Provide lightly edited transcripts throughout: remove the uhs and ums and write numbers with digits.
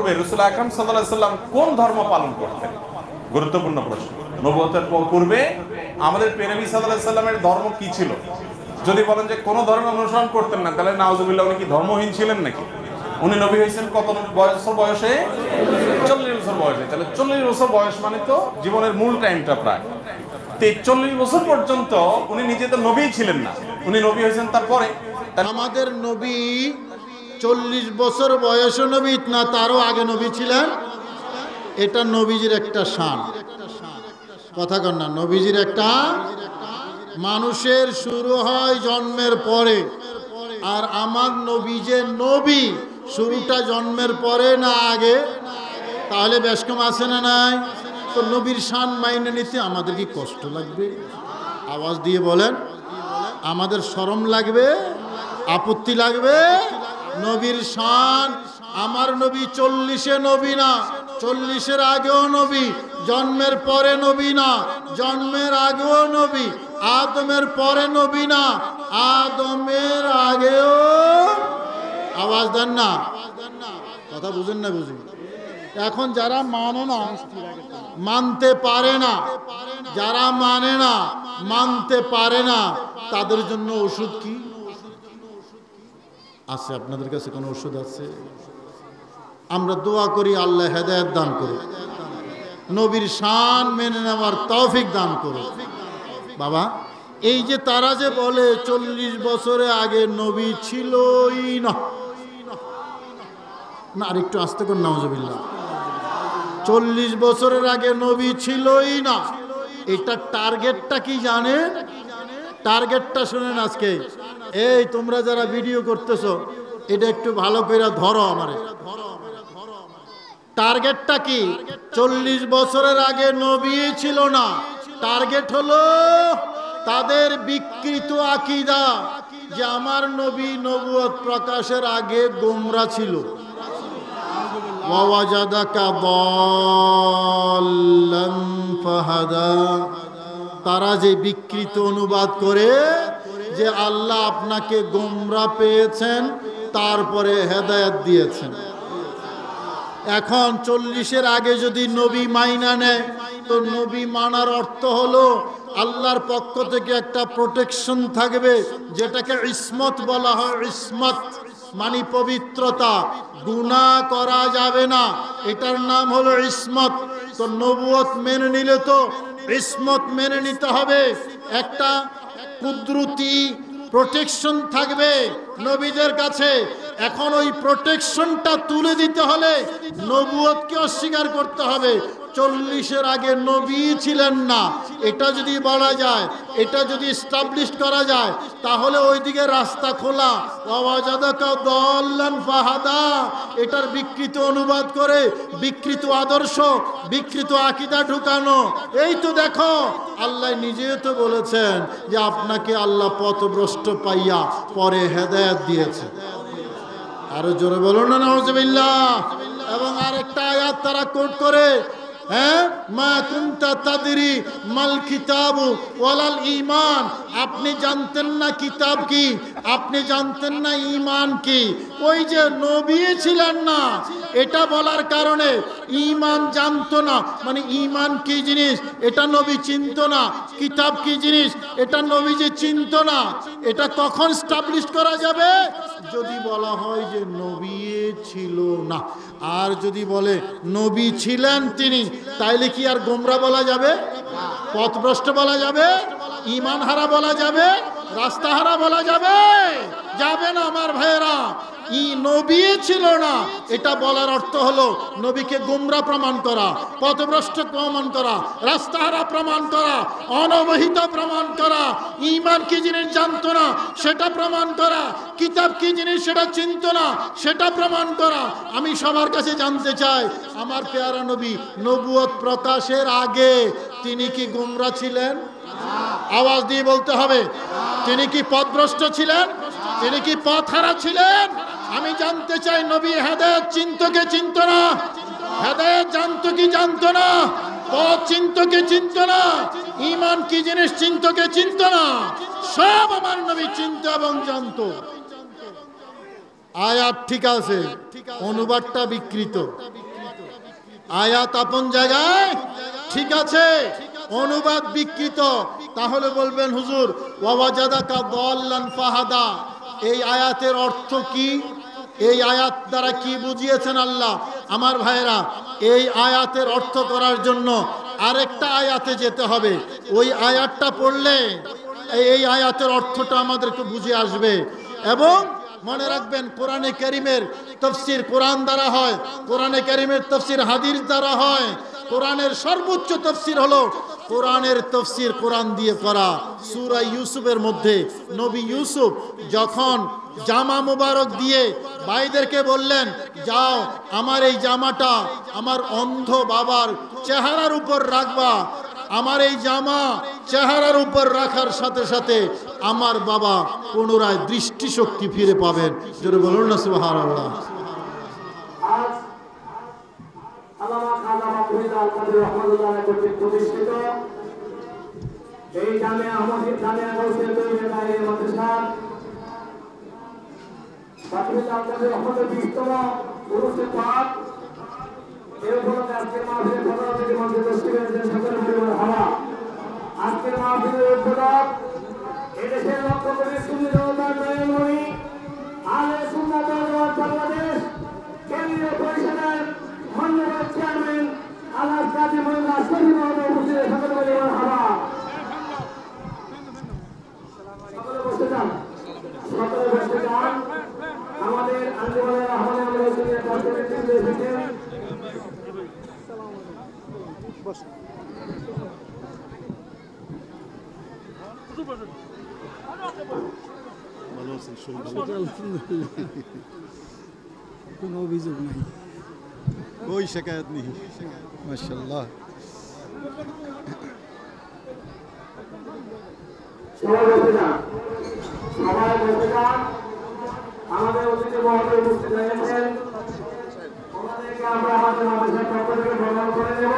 পূর্বে রাসূল আকরাম সাল্লাল্লাহু আলাইহি সাল্লাম কোন ধর্ম পালন করতেন? গুরুত্বপূর্ণ প্রশ্ন। নবুয়তের পূর্বে আমাদের প্রিয় নবী সাল্লাল্লাহু আলাইহি সাল্লামের ধর্ম কি ছিল? যদি বলেন যে কোন ধর্ম অনুসরণ করতেন না, তাহলে নাউজুবিল্লাহ, উনি কি ধর্মহীন ছিলেন নাকি? উনি নবী হয়েছেন কত বছর বয়সে? 40 বছর বয়সে। তাহলে 40 বছর বয়স মানে তো জীবনের মূল টাইমটা প্রায়। 40 বছর পর্যন্ত উনি নিজে তো নবী ছিলেন না, উনি নবী হয়েছেন তারপরে। আমাদের নবী 40 বছর বয়সে নবী না, তারও আগে নবী ছিলেন। এটা নবীজির একটা শান, কথা কন না? নবীজির একটা, মানুষের শুরু হয় জন্মের পরে, আর আমার নবী যে নবী, শুরুটা জন্মের পরে না আগে? তাহলে বেশ কম আছে না নাই? তো নবীর শান মাইনে নিতে আমাদের কি কষ্ট লাগবে? আওয়াজ দিয়ে বলেন, আমাদের শরম লাগবে? আপত্তি লাগবে? নবীর শান, আমার নবী 40-এ নবী না, 40-এর আগেও নবী, জন্মের পরে নবী না, জন্মের আগেও নবী, আদমের পরে নবী না, আদমের আগেও। আওয়াজ দেন না, কথা বুঝেন না? বুঝি। এখন যারা মানে না, মানতে পারে না, যারা মানে না, মানতে পারে না, তাদের জন্য ওষুধ কি আছে? আপনাদের কাছে কোনো ওষুধ আছে? আমরা দোয়া করি আল্লাহ হেদায়েত দান করুন, নবীর শান মেনে নেওয়ার তৌফিক দান করুন। বাবা, এই যে তারা যে বলে 40 বছরে আগে নবী ছিলই না, না আর একটু আস্তে করে নাউজুবিল্লাহ, 40 বছরের আগে নবী ছিলই না, এটা টার্গেটটা কি জানেন? টার্গেটটা শুনেন আজকে। এই তোমরা যারা ভিডিও করতেছো, এটা একটু ভালো করে ধরো আমারে। টার্গেটটা কি? 40 বছরের আগে নবী ছিল না। টার্গেট হলো তাদের বিকৃত আকীদা যে আমার নবী নবুয়ত প্রকাশের আগে গোমরা ছিল। ওয়াজাদাকা দাল্লান ফাহাদা। তারা যে বিকৃত অনুবাদ করে যে আল্লাহ আপনাকে গোমরা পেয়েছেন, তারপরে হেদায়েত দিয়েছেন। এখন 40-এর আগে যদি নবী মাইনা নেয়, তো নবী মানার অর্থ হলো আল্লাহর পক্ষ থেকে একটা প্রোটেকশন থাকবে, যেটাকে ইসমত বলা হয়। ইসমত মানে পবিত্রতা, গুনাহ করা যাবে না, এটার নাম হলো ইসমত। তো নবুয়ত মেনে নিলে তো ইসমত মেনে নিতে হবে, একটা কুদরতি প্রোটেকশন থাকবে নবীদের কাছে। এখন ওই প্রোটেকশনটা তুলে দিতে হলে নবুয়তকে অস্বীকার করতে হবে। 40-এর আগে নবী ছিলেন না, এটা যদি বলা যায়, এটা যদি এস্টাবলিশ করা যায়, তাহলে ওইদিকে রাস্তা খোলা। ওয়াজাদাকা দাল্লান ফাহাদা, এটার বিকৃত অনুবাদ করে বিকৃত আদর্শ, বিকৃত আকীদা ঢুকানো। এই তো দেখো, আল্লাহ নিজেও তো বলেছেন যে আপনাকে আল্লাহ পথভ্রষ্ট পাইয়া পরে হেদায়েত দিয়েছে। আরো জোরে বলুন না নাউজুবিল্লাহ। এবং আরেকটা আয়াত তারা কোট করে, হ্যাঁ, মা কুনতা তাদরি মাল কিতাবু ওয়ালাল ঈমান। আপনি জানতেন না কিতাব কি, আপনি জানতেন না ঈমান কি। ওই যে নবী ছিলেন না, এটা বলার কারণে ঈমান জানতো না, মানে ঈমান কি জিনিস এটা নবী চিনতো না, কিতাব কি জিনিস এটা নবীজি চিনতো না। এটা কখন এস্টাবলিশ করা যাবে? যদি বলা হয় যে নবী ছিল না। আর যদি বলে নবী ছিলেন তিনি, তাইলে কি আর গোমরা বলা যাবে? পথভ্রষ্ট বলা যাবে? ঈমান হারা বলা যাবে? রাস্তা হারা বলা যাবে? যাবে না আমার ভাইয়েরা। নবী ছিল না, এটা বলার অর্থ হলো নবীকে গোমরা প্রমাণ করা, পথভ্রষ্ট প্রমাণ করা, রাস্তাহারা প্রমাণ করা, অনবহিত প্রমাণ করা, ঈমান কি জিনিস জানতো না সেটা প্রমাণ করা, কিতাব কি জিনিস সেটা চিনতো না সেটা প্রমাণ করা। আমি সবার কাছে জানতে চাই, আমার পেয়ারা নবী নবুয়ত প্রকাশের আগে তিনি কি গোমরা ছিলেন? আওয়াজ দিয়ে বলতে হবে। তিনি কি পথভ্রষ্ট ছিলেন? তিনি কি পথহারা ছিলেন? আমি জানতে চাই, নবী হেদায়েত চিনতো কে চিনতো না? হেদায়েত জানতো কি জানতো না? পথ চিনতো কে চিনতো না? ঈমান কি জিনিস চিনতো কে চিনতো না? সব আমার নবী চিনতো এবং জানতো। আয়াত ঠিক আছে, অনুবাদটা বিকৃত। আয়াত আপন জায়গায় ঠিক আছে, অনুবাদ বিকৃত, তাহলে বলবেন হুজুর ওয়াজাদাকা দাল্লান ফাহাদা, এই আয়াতের অর্থ কি? এই আয়াত দ্বারা কি বুঝিয়েছেন আল্লাহ? আমার ভাইরা, এই আয়াতের অর্থ করার জন্য আরেকটা আয়াতে যেতে হবে। ওই আয়াতটা পড়লে এই আয়াতের অর্থটা আমাদেরকে বুঝে আসবে। এবং মনে রাখবেন, কোরআনে কারীমের তাফসীর কোরআন দ্বারা হয়, কোরআনে কারীমের তাফসীর হাদিস দ্বারা হয়। কোরআনের সর্বোচ্চ তাফসীর হলো কোরআনের তাফসীর কোরআন দিয়ে করা। সূরা ইউসুফের মধ্যে নবী ইউসুফ যখন জামা মোবারক দিয়ে ভাইদেরকে বললেন, যাও আমার এই জামাটা আমার অন্ধ বাবার চেহারার উপর রাখবা, আমার এই জামা চেহারার উপর রাখার সাথে সাথে আমার বাবা পুনরায় দৃষ্টিশক্তি ফিরে পাবেন। জোরে বলুন না সুবহানাল্লাহ। আজ আল্লামা খাজা মাহমুদ আল কাদের রহমাতুল্লাহ কর্তৃক প্রতিষ্ঠিত এই জামিয়া আহমদিয়া জামিয়া গাউসিয়া তৈয়বা দাখিল মাদ্রাসা মাহমুদ আল কাদের রহমাতুল্লাহ 20তম উরুসে পাক, এই উপলক্ষে আজকের মাহফিলে প্রধান অতিথি মঞ্চে উপস্থিত হয়েছেন সকল পরিবার হাওয়া। আজকের মাহফিলের উদ্বোধক এদেশের লক্ষ কোটি সুন্নি জনতার নয়নমণি আলে সুন্নাত ওয়াল জামাত বাংলাদেশ কেন্দ্রীয় পরিষদের মাননীয় চেয়ারম্যান আল্লাহ কাজী মোল্লা শরীফ মহোদয় উপস্থিত, সকল পরিবার হাওয়া। সকলে বসে যান, সকলে বসে যান। আমাদের আঞ্জুমানের রহমানের আলোচনার পক্ষে থেকে এসেছেন কোনো অভিযোগ নাই, कोई शिकायत नहीं, माशाल्लाह। সবাই বসে যান, সবাই বসে যান। আমাদের অতিথি মহোদয় উপস্থিত হয়েছেন, ওনাদেরকে আমরা আমাদের মাদ্রাসার পক্ষ থেকে ভ্রমণ করে নেব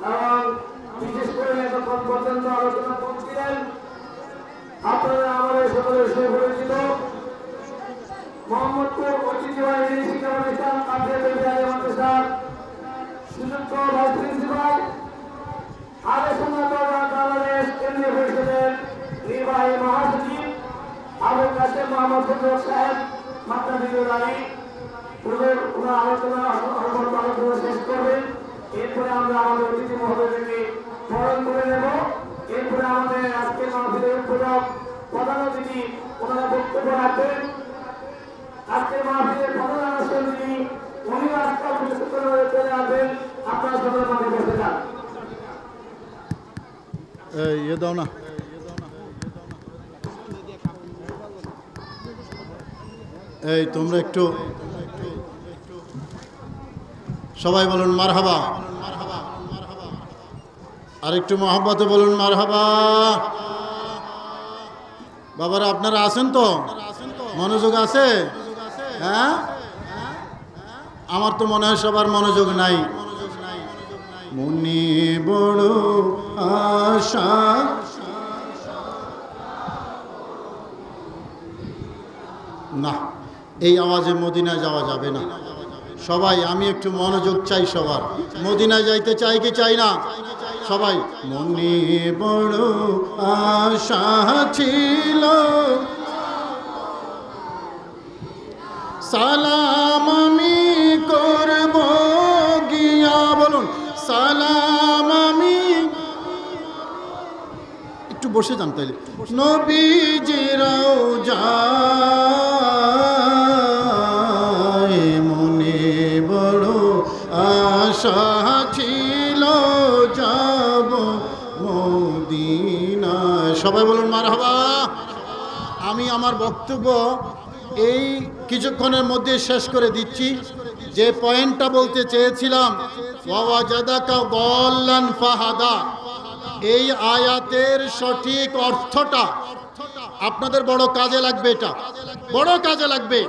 এবং বিশেষ করে এতক্ষণ পর্যন্ত আলোচনা করছিলেন আপনারা আমাদের সকলের সুপরিচিত মোহাম্মদপুর ঐতিহ্যবাহী শিক্ষা প্রতিষ্ঠান কাফিয়া বিদ্যালয় মাদ্রাসার সুযোগ্য ভাইস প্রিন্সিপাল আলে সুন্নাত ওয়াল জামাত বাংলাদেশ কেন্দ্রীয় পরিষদের নির্বাহী মহাসচিব আবুল কাসেম মোহাম্মদ ফজল সাহেব মাদ্রাসার ওনার আলোচনা শেষ করবেন। এরপরে আমরা আমাদের অতিথি মহোদয়কে স্মরণ করে নেব। এরপরে আমাদের আজকের মাহফিলের উদ্বোধক প্রধান অতিথি ওনারা বক্তব্য রাখবেন। আজকের মাহফিলের প্রধান অনুষ্ঠান যিনি উনিও আজকাল বিশেষভাবে চলে আসবেন। আপনারা সকলের মাঝে বসে যান। ये दाও না, এই তোমরা একটু সবাই বলুন মারহাবা, আর একটু মহব্বতে বলুন মারহাবা। বাবারা আপনারা আছেন তো? মনোযোগ আছে? হ্যাঁ, আমার তো মনে হয় সবার মনোযোগ নাই। মনে বড় আশা, না এই আওয়াজে মদিনায় যাওয়া যাবে না। সবাই আমি একটু মনোযোগ চাই সবার। মদিনায় যাইতে চাই কি চাই না? সবাই মনে বড় আশা ছিল, সালাম আমি করব গিয়া, বলুন সালাম আমি, একটু বসে যান তাইলে। নবীজির রওজায় মনে বড় আশা ছিল, যাব মদিনায়। সবাই বলুন মারহাবা। আমি আমার বক্তব্য এই কিছুক্ষণের মধ্যে শেষ করে দিচ্ছি। যে পয়েন্টটা বলতে চেয়েছিলাম, ওয়াজাদাকা দাল্লান ফাহাদা, এই আয়াতের সঠিক অর্থটা আপনাদের বড় কাজে লাগবে। এটা বড় কাজে লাগবে,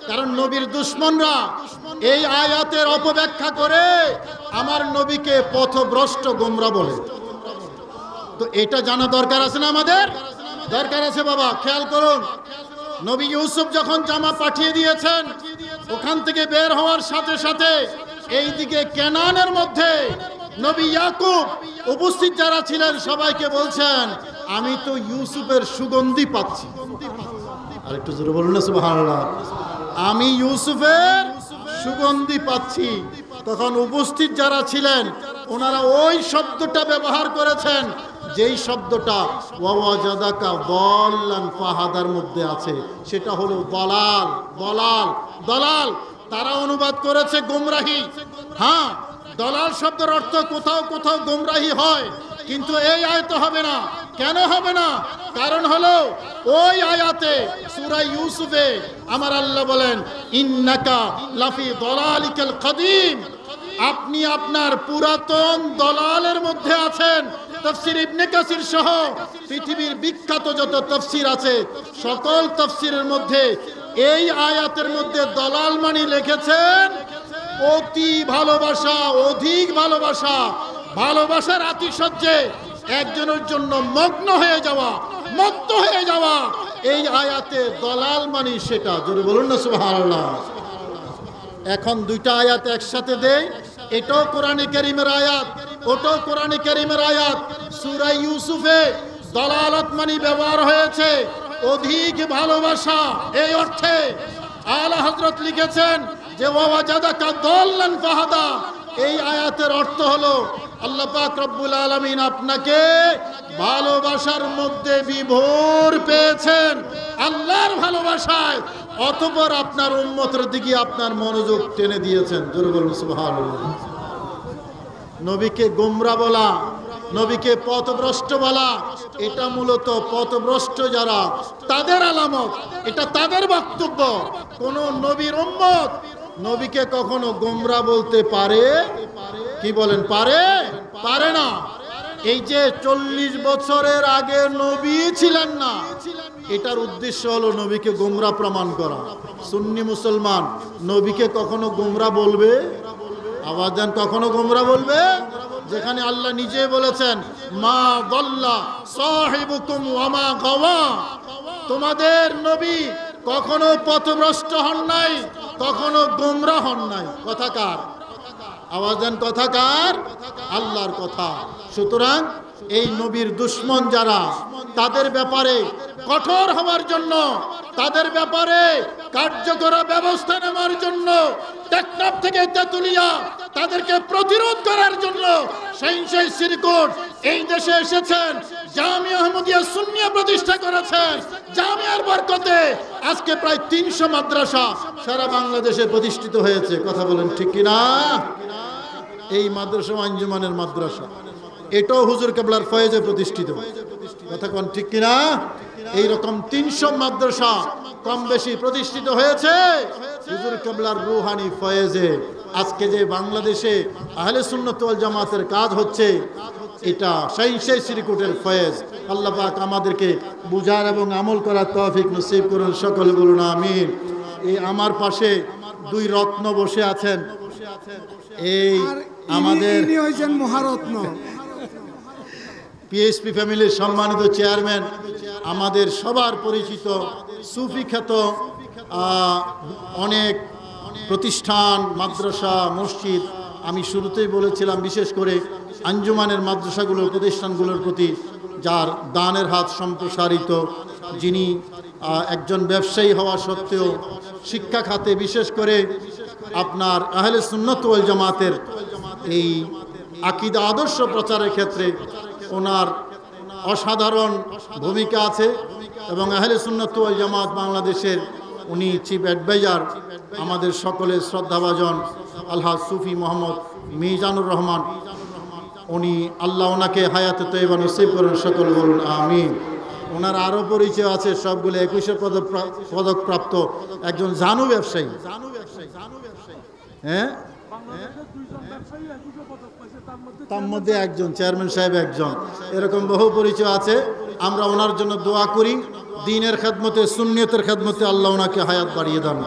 কারণ নবীর দুশমনরা এই আয়াতের অপব্যাখ্যা করে আমার নবীকে পথভ্রষ্ট গোমরা বলে। তো এটা জানা দরকার আছে না? আমাদের দরকার আছে বাবা। খেয়াল করুন, নবী ইউসুফ যখন জামা পাঠিয়ে দিয়েছেন, ওখান থেকে বের হওয়ার সাথে সাথে এইদিকে কেনানের মধ্যে নবী ইয়াকুব উপস্থিত যারা ছিলেন সবাইকে বলছেন, আমি তো ইউসুফের সুগন্ধি পাচ্ছি। আর একটু জোরে বলুন না সুবহানাল্লাহ। আমি ইউসুফের সুগন্ধি পাচ্ছি। তখন উপস্থিত যারা ছিলেন ওনারা ওই শব্দটা ব্যবহার করেছেন যেই শব্দটা ওয়াওয়াজাদাকা দাল্লান ফাহাদার মধ্যে আছে, সেটা হলো দলাল। দলাল দলাল তারা অনুবাদ করেছে গোমরাহি। হ্যাঁ, দলাল শব্দের অর্থ কোথাও কোথাও গোমরাহি হয়, কিন্তু এই আয়াতে হবে না। কেন হবে না? কারণ হলো ওই আয়াতে সূরা ইউসুফে আমার আল্লাহ বলেন, ইন্নাকা লাফি দলালিকাল কাদিম, আপনি আপনার পুরাতন দলালের মধ্যে আছেন। তাফসীর ইবনে কাসির সহ পৃথিবীর বিখ্যাত যত তাফসীর আছে সকল তাফসীরের মধ্যে এই আয়াতের মধ্যে দলাল মানে লিখেছেন অতি ভালোবাসা, অধিক ভালোবাসা, ভালোবাসার আতিশয্যে একজনের জন্য মগ্ন হয়ে যাওয়া, মত্ত হয়ে যাওয়া। এই আয়াতে দলাল মানে সেটা। জোরে বলুন না সুবহানাল্লাহ। এখন দুইটা আয়াত একসাথে দেই, এটাও কোরআনে কারীমের আয়াত, ওটাও কোরআনে কারীমের আয়াত। সূরা ইউসুফে দলালত মানে ব্যবহার হয়েছে অধিক ভালোবাসা, এই অর্থে আলা হযরত লিখেছেন যে ওয়াজাদাকা দাল্লান ফাহাদা। এই আয়াতের অর্থ হলো আল্লাহ পাক রব্বুল আলামিন আপনাকে ভালোবাসার মধ্যে বিভোর পেয়েছেন, আল্লাহর ভালোবাসায়, অতঃপর আপনার উম্মতের দিকে আপনার মনোযোগ টেনে দিয়েছেন। জোরে বলুন সুবহানাল্লাহ। নবীকে গোমরা বলা, নবীকে পথভ্রষ্ট বলা, এটা মূলত পথভ্রষ্ট যারা তাদের আলামত, এটা তাদের বক্তব্য। কোন নবীর উম্মত নবীকে কখনো গোমরা বলতে পারে? কি বলেন, পারে? পারে না। এই যে 40 বছরের আগে নবী ছিলেন না, এটার উদ্দেশ্য হলো নবীকে গোমরা প্রমাণ করা। সুন্নি মুসলমান নবীকে কখনো গোমরা বলবে? আওয়াজ দেন, কখনো গোমরা বলবে? যেখানে আল্লাহ নিজে বলেছেন, মা দাল্লা সাহিবুকুম ওয়া মা গাওয়া, তোমাদের নবী কখনো পথভ্রষ্ট হন নাই, কখনো গোমরা হন নাই। কথা কার? আওয়াজ দেন, কথা কার? আল্লাহর কথা। সুতরাং এই নবীর দুশমন যারা, তাদের ব্যাপারে কঠোর হওয়ার জন্য, তাদের ব্যাপারে কার্যকর ব্যবস্থা নেওয়ার জন্য, টেকনাফ থেকে তেতুলিয়া তাদেরকে প্রতিরোধ করার জন্য শাইনশাহ শ্রীকোট এই দেশে এসেছেন, জামিয়া আহমদিয়া সুন্নিয়া প্রতিষ্ঠা করেছেন। জামিয়ার বরকতে আজকে প্রায় 300 মাদ্রাসা সারা বাংলাদেশে প্রতিষ্ঠিত হয়েছে। কথা বলেন ঠিক কিনা? এই মাদ্রাসা আঞ্জুমানের মাদ্রাসা, এটাও হুজুর কেবলার ফয়েজে প্রতিষ্ঠিত। কথা কোন ঠিক কিনা? এইরকম 300 মাদ্রাসা কম বেশি প্রতিষ্ঠিত হয়েছে হুজুর কেবলার রুহানি ফয়েজে। আজকে যে বাংলাদেশে আহলে সুন্নাত ওয়াল জামাতের কাজ হচ্ছে, এটা শাইনশাহ শ্রীকোটের ফয়েজ। আল্লাহ পাক আমাদেরকে বুঝার এবং আমল করার তৌফিক নসিব করুন। সকলে বলুন আমিন। এই আমার পাশে 2 রত্ন বসে আছেন। এই আমাদের হয়েছেন মহারত্ন, পিএসপি ফ্যামিলির সম্মানিত চেয়ারম্যান, আমাদের সবার পরিচিত সুফি খ্যাত অনেক প্রতিষ্ঠান, মাদ্রাসা, মসজিদ। আমি শুরুতেই বলেছিলাম বিশেষ করে আঞ্জুমানের মাদ্রাসাগুলোর, প্রতিষ্ঠানগুলোর প্রতি যার দানের হাত সম্প্রসারিত, যিনি একজন ব্যবসায়ী হওয়া সত্ত্বেও শিক্ষা খাতে বিশেষ করে আপনার আহলে সুন্নাত ওয়াল জামাতের এই আকীদা আদর্শ প্রচারের ক্ষেত্রে ওনার অসাধারণ ভূমিকা আছে এবং আহলে সুন্নাত ওয়াল জামাত বাংলাদেশের উনি চিফ অ্যাডভাইজার, আমাদের সকলের শ্রদ্ধাভাজন আলহাজ সুফি মোহাম্মদ মিজানুর রহমান। উনি আল্লাহ ওনাকে হায়াতে তৈবা নসিব করেন। সকল বলুন আমিন। ওনার আরও পরিচয় আছে, সবগুলো 21 পদকপ্রাপ্ত একজন জানু ব্যবসায়ী। হ্যাঁ, তার মধ্যে একজন চেয়ারম্যান সাহেব একজন, এরকম বহু পরিচয় আছে। আমরা ওনার জন্য দোয়া করি, দ্বীনের খেদমতে, সুন্নিয়তের খেদমতে আল্লাহ ওনাকে হায়াত বাড়িয়ে দেন।